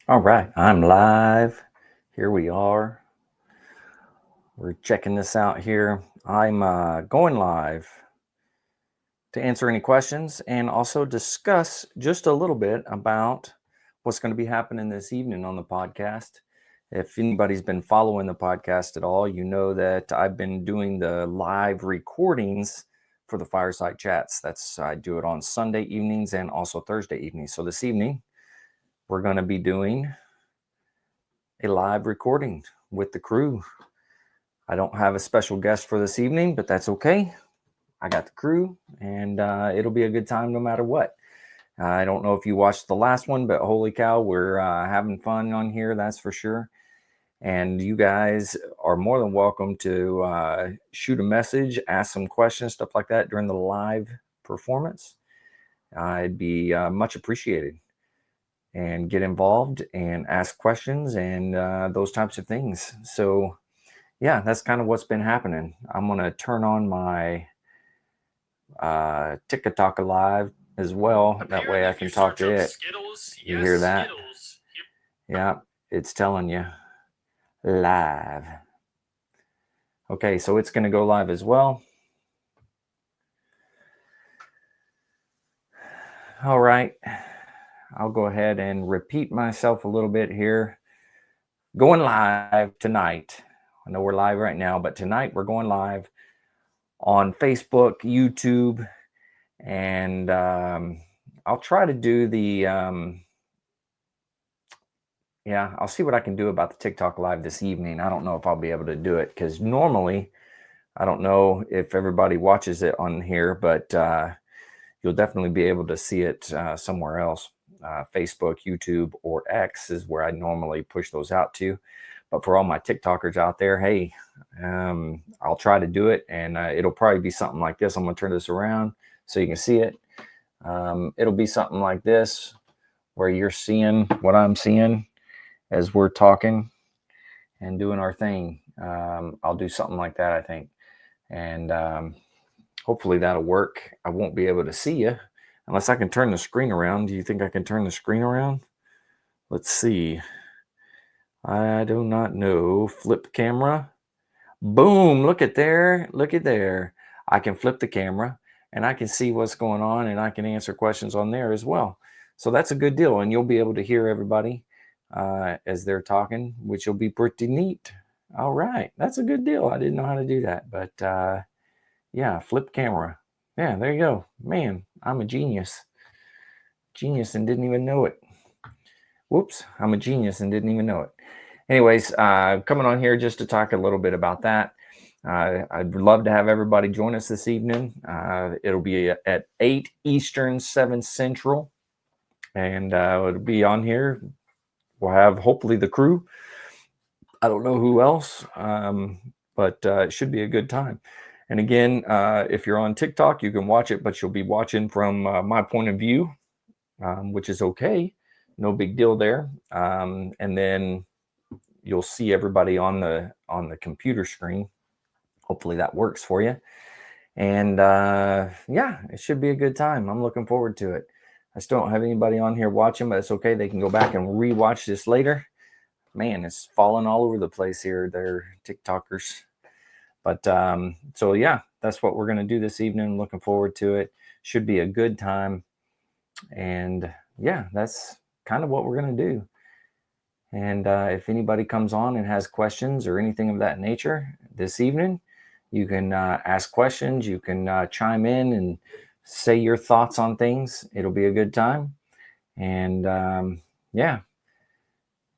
All right, I'm live. Here we are. We're checking this out here. I'm going live to answer any questions and also discuss just a little bit about what's going to be happening this evening on the podcast. If anybody's been following the podcast at all, you know that I've been doing the live recordings for the fireside chats. I do it on Sunday evenings and also Thursday evenings. So this evening, we're going to be doing a live recording with the crew. I don't have a special guest for this evening, but that's okay. I got the crew, and it'll be a good time no matter what. I don't know if you watched the last one, but holy cow, we're having fun on here, that's for sure. And you guys are more than welcome to shoot a message, ask some questions, stuff like that during the live performance. It'd be much appreciated. And get involved and ask questions and those types of things. So, yeah, that's kind of what's been happening. I'm going to turn on my TikTok live as well. That way I can talk to it. You hear that? Yeah, it's telling you live. Okay, so it's going to go live as well. All right. I'll go ahead and repeat myself a little bit here. Going live tonight. I know we're live right now, but tonight we're going live on Facebook, YouTube, and I'll try to do the I'll see what I can do about the TikTok live this evening. I don't know if I'll be able to do it because normally I don't know if everybody watches it on here, but you'll definitely be able to see it somewhere else. Facebook, YouTube, or X is where I normally push those out to. But for all my TikTokers out there, hey, I'll try to do it, and it'll probably be something like this. I'm going to turn this around so you can see it. It'll be something like this where you're seeing what I'm seeing as we're talking and doing our thing. I'll do something like that, I think. And hopefully that'll work. I won't be able to see you unless I can turn the screen around. Do you think I can turn the screen around? Let's see. I do not know. Flip camera. Boom. Look at there. Look at there. I can flip the camera and I can see what's going on and I can answer questions on there as well. So that's a good deal. And you'll be able to hear everybody as they're talking, which will be pretty neat. All right. That's a good deal. I didn't know how to do that. But yeah, flip camera. Yeah, there you go. Man, I'm a genius. Genius and didn't even know it. Whoops. I'm a genius and didn't even know it. Anyways, coming on here just to talk a little bit about that. I'd love to have everybody join us this evening. It'll be at 8 Eastern, 7 Central. And it'll be on here. We'll have hopefully the crew. I don't know who else, but it should be a good time. And again, if you're on TikTok, you can watch it, but you'll be watching from my point of view, which is okay. No big deal there. And then you'll see everybody on the computer screen. Hopefully that works for you. And yeah, it should be a good time. I'm looking forward to it. I still don't have anybody on here watching, but it's okay. They can go back and rewatch this later. Man, it's falling all over the place here. They're TikTokers. But so yeah, that's what we're going to do this evening. Looking forward to it. Should be a good time. And yeah, that's kind of what we're going to do. And if anybody comes on and has questions or anything of that nature this evening, you can ask questions. You can chime in and say your thoughts on things. It'll be a good time. And yeah,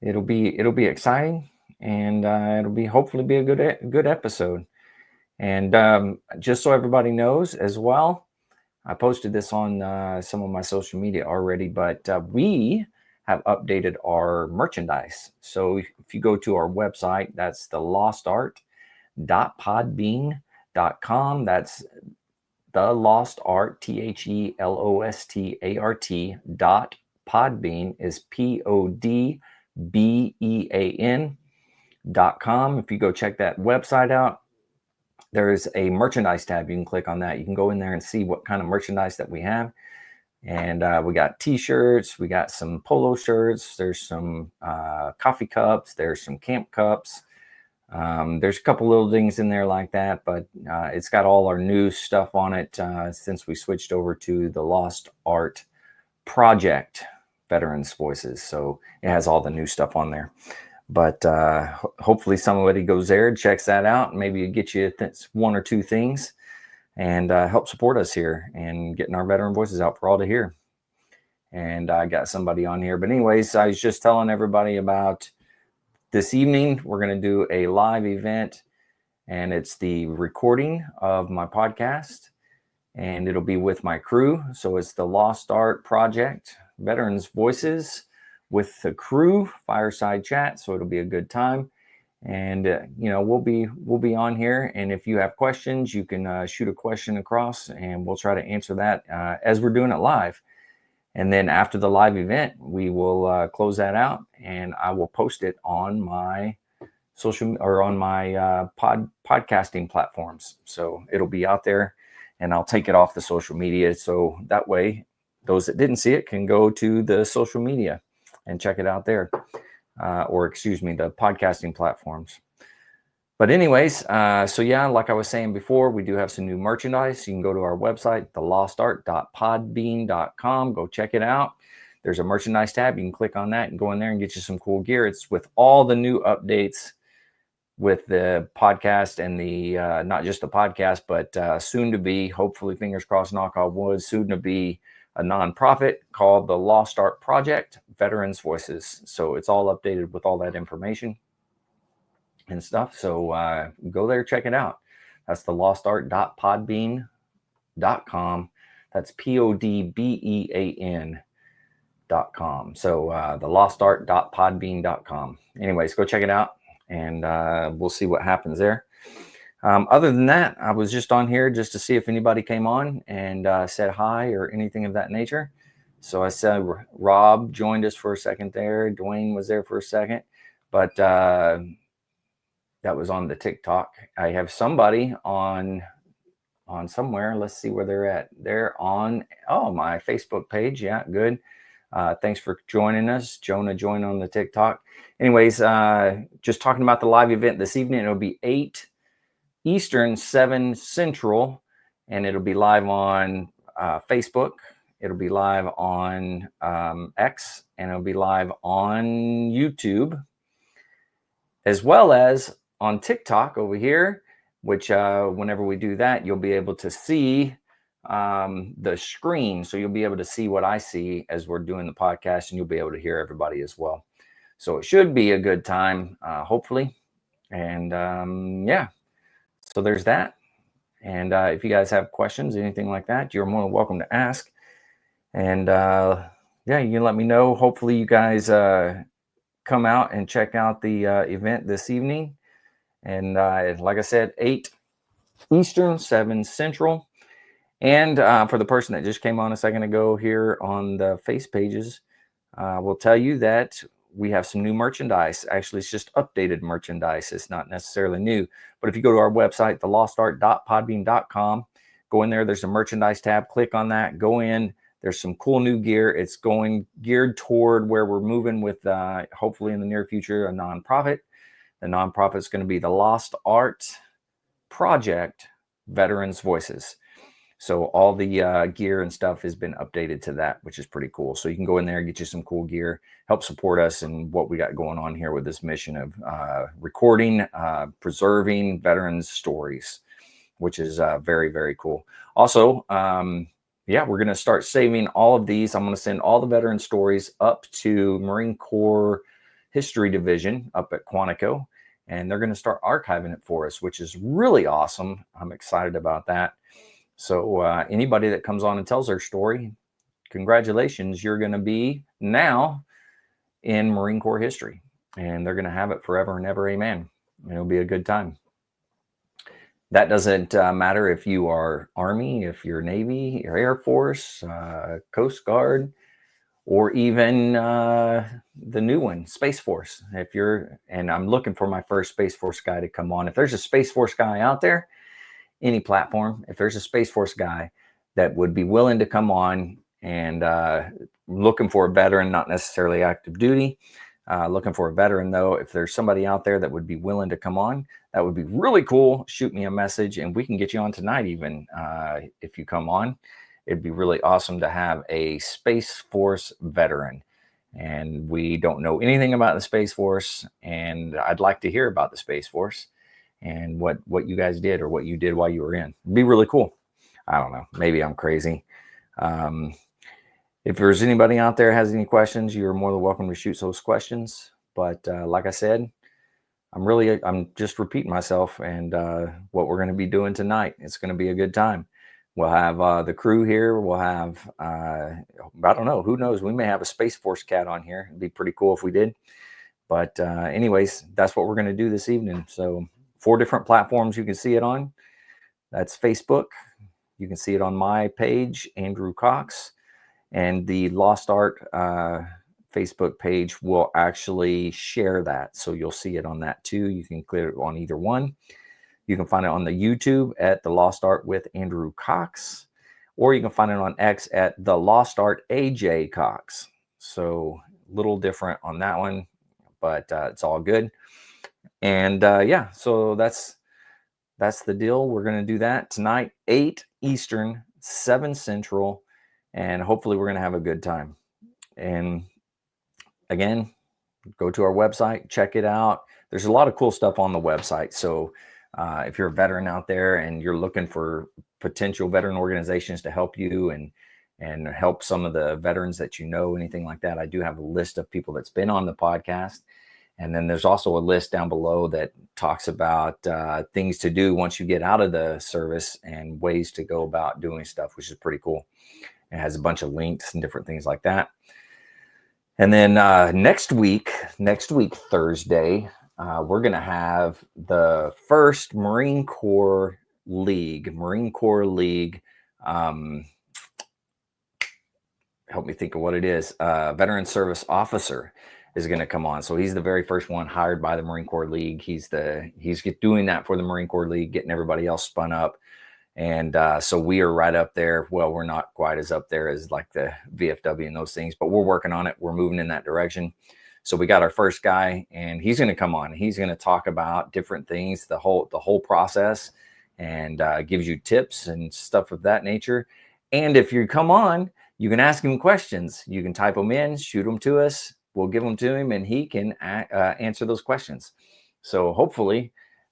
it'll be exciting, and it'll be hopefully be a good episode. And just so everybody knows as well, I posted this on some of my social media already, but we have updated our merchandise. So if you go to our website, that's the lostart.podbean.com. That's the lost art, TheLostArt.podbean is PODBEAN.com. If you go check that website out, there is a merchandise tab. You can click on that. You can go in there and see what kind of merchandise that we have. And we got t-shirts, we got some polo shirts, there's some coffee cups, there's some camp cups. There's a couple little things in there like that, but it's got all our new stuff on it since we switched over to the Lost Art Project Veterans Voices. So it has all the new stuff on there. But hopefully somebody goes there and checks that out, and maybe get you one or two things, and help support us here and getting our veteran voices out for all to hear. And I got somebody on here. But anyways, I was just telling everybody about this evening. We're going to do a live event, and it's the recording of my podcast, and it'll be with my crew. So it's the Lost Art Project Veterans Voices with the crew, fireside chat. So it'll be a good time. And we'll be on here, and if you have questions, you can shoot a question across, and we'll try to answer that as we're doing it live. And then after the live event, we will close that out, and I will post it on my social or on my podcasting platforms. So it'll be out there, and I'll take it off the social media, so that way those that didn't see it can go to the social media and check it out there. The podcasting platforms. But anyways, so yeah, like I was saying before, we do have some new merchandise. You can go to our website, thelostart.podbean.com. Go check it out. There's a merchandise tab. You can click on that and go in there and get you some cool gear. It's with all the new updates with the podcast and the, not just the podcast, but soon to be, hopefully, fingers crossed, knock on wood, soon to be a nonprofit called the Lost Art Project Veterans Voices. So it's all updated with all that information and stuff. So go there, check it out. That's the lostart.podbean.com. That's podbean.com. So the lostart.podbean.com. Anyways, go check it out, and we'll see what happens there. Other than that, I was just on here just to see if anybody came on and said hi or anything of that nature. So I said Rob joined us for a second there. Dwayne was there for a second, but that was on the TikTok. I have somebody on somewhere. Let's see where they're at. They're on my Facebook page. Yeah, good. Thanks for joining us. Jonah joined on the TikTok. Anyways, just talking about the live event this evening. It'll be 8 Eastern, 7 Central, and it'll be live on Facebook. It'll be live on X, and it'll be live on YouTube, as well as on TikTok over here, which whenever we do that, you'll be able to see the screen. So you'll be able to see what I see as we're doing the podcast, and you'll be able to hear everybody as well. So it should be a good time, hopefully. And yeah. So there's that. And if you guys have questions, anything like that, you're more than welcome to ask. And yeah, you can let me know. Hopefully you guys come out and check out the event this evening. And like I said, 8 Eastern, 7 Central. And for the person that just came on a second ago here on the face pages, we'll tell you that we have some new merchandise. Actually, it's just updated merchandise. It's not necessarily new. But if you go to our website, thelostart.podbean.com, go in there. There's a merchandise tab. Click on that. Go in. There's some cool new gear. It's geared toward where we're moving with, hopefully in the near future, a nonprofit. The nonprofit is going to be the Lost Art Project Veterans Voices. So all the gear and stuff has been updated to that, which is pretty cool. So you can go in there and get you some cool gear, help support us in what we got going on here with this mission of recording, preserving veterans' stories, which is very, very cool. Also, yeah, we're going to start saving all of these. I'm going to send all the veteran stories up to Marine Corps History Division up at Quantico, and they're going to start archiving it for us, which is really awesome. I'm excited about that. So anybody that comes on and tells their story, congratulations, you're going to be now in Marine Corps history, and they're going to have it forever and ever. Amen. It'll be a good time. That doesn't matter if you are Army, if you're Navy, or Air Force, Coast Guard, or even the new one, Space Force. And I'm looking for my first Space Force guy to come on. If there's a Space Force guy out there, any platform, if there's a Space Force guy that would be willing to come on and looking for a veteran, not necessarily active duty. Looking for a veteran, though. If there's somebody out there that would be willing to come on, that would be really cool. Shoot me a message and we can get you on tonight, even if you come on. It'd be really awesome to have a Space Force veteran. And we don't know anything about the Space Force, and I'd like to hear about the Space Force and what you guys did or what you did while you were in. It'd be really cool. I don't know. Maybe I'm crazy. If there's anybody out there has any questions, you're more than welcome to shoot those questions. But like I said, I'm just repeating myself, and what we're going to be doing tonight, it's going to be a good time. We'll have the crew here. We'll have, I don't know, who knows? We may have a Space Force cat on here. It'd be pretty cool if we did. But anyways, that's what we're going to do this evening. So 4 different platforms you can see it on. That's Facebook. You can see it on my page, Andrew Cox. And the Lost Art Facebook page will actually share that. So you'll see it on that too. You can click on either one. You can find it on the YouTube at The Lost Art with Andrew Cox, or you can find it on X at The Lost Art AJ Cox. So a little different on that one, but it's all good. And yeah, so that's the deal. We're going to do that tonight, 8 Eastern, 7 Central, and hopefully we're going to have a good time. And again, go to our website, check it out. There's a lot of cool stuff on the website. So if you're a veteran out there and you're looking for potential veteran organizations to help you and help some of the veterans that you know, anything like that, I do have a list of people that's been on the podcast. And then there's also a list down below that talks about things to do once you get out of the service and ways to go about doing stuff, which is pretty cool. It has a bunch of links and different things like that. And then next week, Thursday, we're going to have the first Marine Corps League. Help me think of what it is. Veteran Service Officer is going to come on. So he's the very first one hired by the Marine Corps League. He's doing that for the Marine Corps League, getting everybody else spun up. And so we are right up there. Well, we're not quite as up there as like the VFW and those things, but we're working on it. We're moving in that direction. So we got our first guy, and he's going to come on. He's going to talk about different things, the whole process, and gives you tips and stuff of that nature. And if you come on, you can ask him questions. You can type them in, shoot them to us. We'll give them to him, and he can answer those questions. So hopefully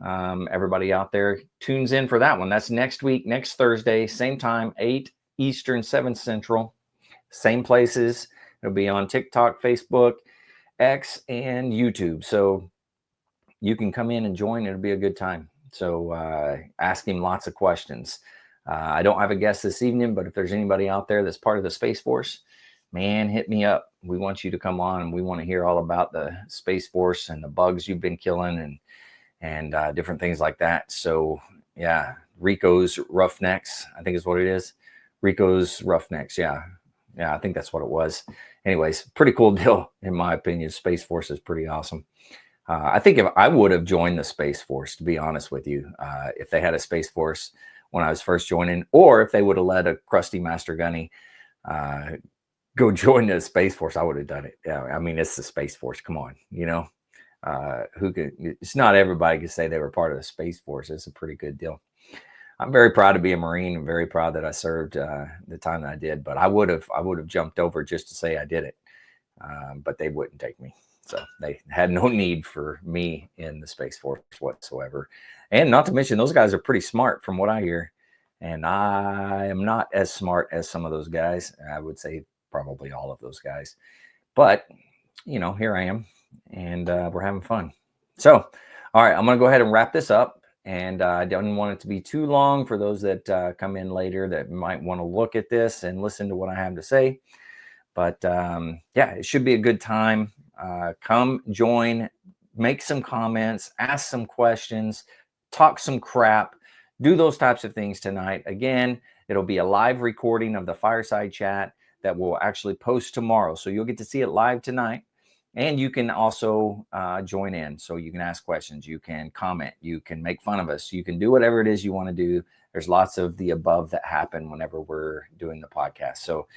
everybody out there tunes in for that one. That's next week, next Thursday, same time, 8 Eastern, 7 Central, same places. It'll be on TikTok, Facebook, X, and YouTube. So you can come in and join. It'll be a good time. So ask him lots of questions. I don't have a guest this evening, but if there's anybody out there that's part of the Space Force, man, hit me up. We want you to come on, and we want to hear all about the Space Force and the bugs you've been killing and different things like that. So yeah, Rico's Roughnecks, I think is what it is. Rico's Roughnecks. Yeah, I think that's what it was. Anyways, pretty cool deal in my opinion. Space Force is pretty awesome. I think if I would have joined the Space Force, to be honest with you, if they had a Space Force when I was first joining, or if they would have let a crusty Master Gunny go join the Space Force, I would have done it. Yeah, I mean, it's the Space Force. Come on, you know. It's not everybody can say they were part of the Space Force. It's a pretty good deal. I'm very proud to be a Marine. I'm very proud that I served the time that I did, but I would have jumped over just to say I did it. But they wouldn't take me. So they had no need for me in the Space Force whatsoever. And not to mention, those guys are pretty smart from what I hear. And I am not as smart as some of those guys. I would say probably all of those guys. But, you know, here I am. And we're having fun. So, all right, I'm going to go ahead and wrap this up. And I don't want it to be too long for those that come in later that might want to look at this and listen to what I have to say. But yeah, it should be a good time. Come join, make some comments, ask some questions, talk some crap, do those types of things tonight. Again, it'll be a live recording of the fireside chat that will actually post tomorrow. So you'll get to see it live tonight. And you can also join in. So you can ask questions, you can comment, you can make fun of us, you can do whatever it is you want to do. There's lots of the above that happen whenever we're doing the podcast. So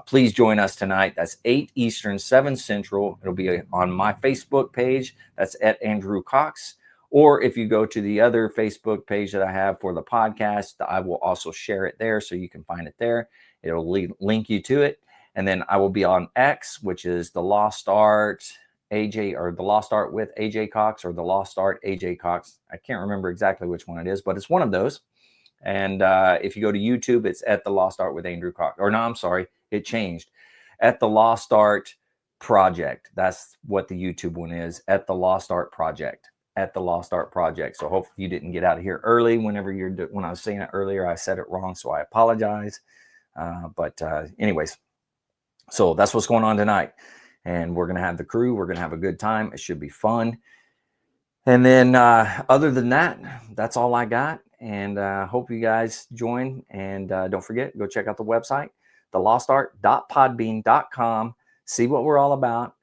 Please join us tonight. That's 8 Eastern, 7 Central. It'll be on my Facebook page. That's at Andrew Cox. Or if you go to the other Facebook page that I have for the podcast, I will also share it there so you can find it there. It'll link you to it. And then I will be on X, which is the Lost Art AJ, or the Lost Art with AJ Cox, or the Lost Art AJ Cox. I can't remember exactly which one it is, but it's one of those. And if you go to YouTube, it's at the Lost Art with Andrew Cox. Or no, I'm sorry, it changed. At the Lost Art Project. That's what the YouTube one is. At the Lost Art Project. At the Lost Art Project. So hopefully you didn't get out of here early. When I was saying it earlier, I said it wrong, so I apologize. Anyways, so that's what's going on tonight. And we're going to have the crew. We're going to have a good time. It should be fun. And then other than that, that's all I got. And hope you guys join. And don't forget, go check out the website, thelostart.podbean.com. See what we're all about.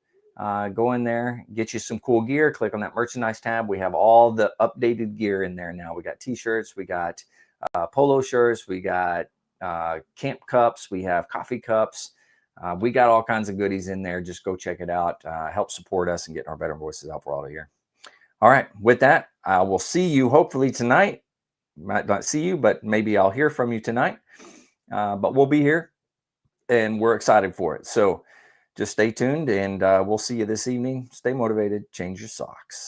Go in there, get you some cool gear. Click on that merchandise tab. We have all the updated gear in there now. We got t-shirts. We got polo shirts. We got camp cups. We have coffee cups. We got all kinds of goodies in there. Just go check it out. Help support us and get our Better Voices out for all of you. All right. With that, I will see you hopefully tonight. Might not see you, but maybe I'll hear from you tonight. But we'll be here and we're excited for it. So just stay tuned and we'll see you this evening. Stay motivated. Change your socks.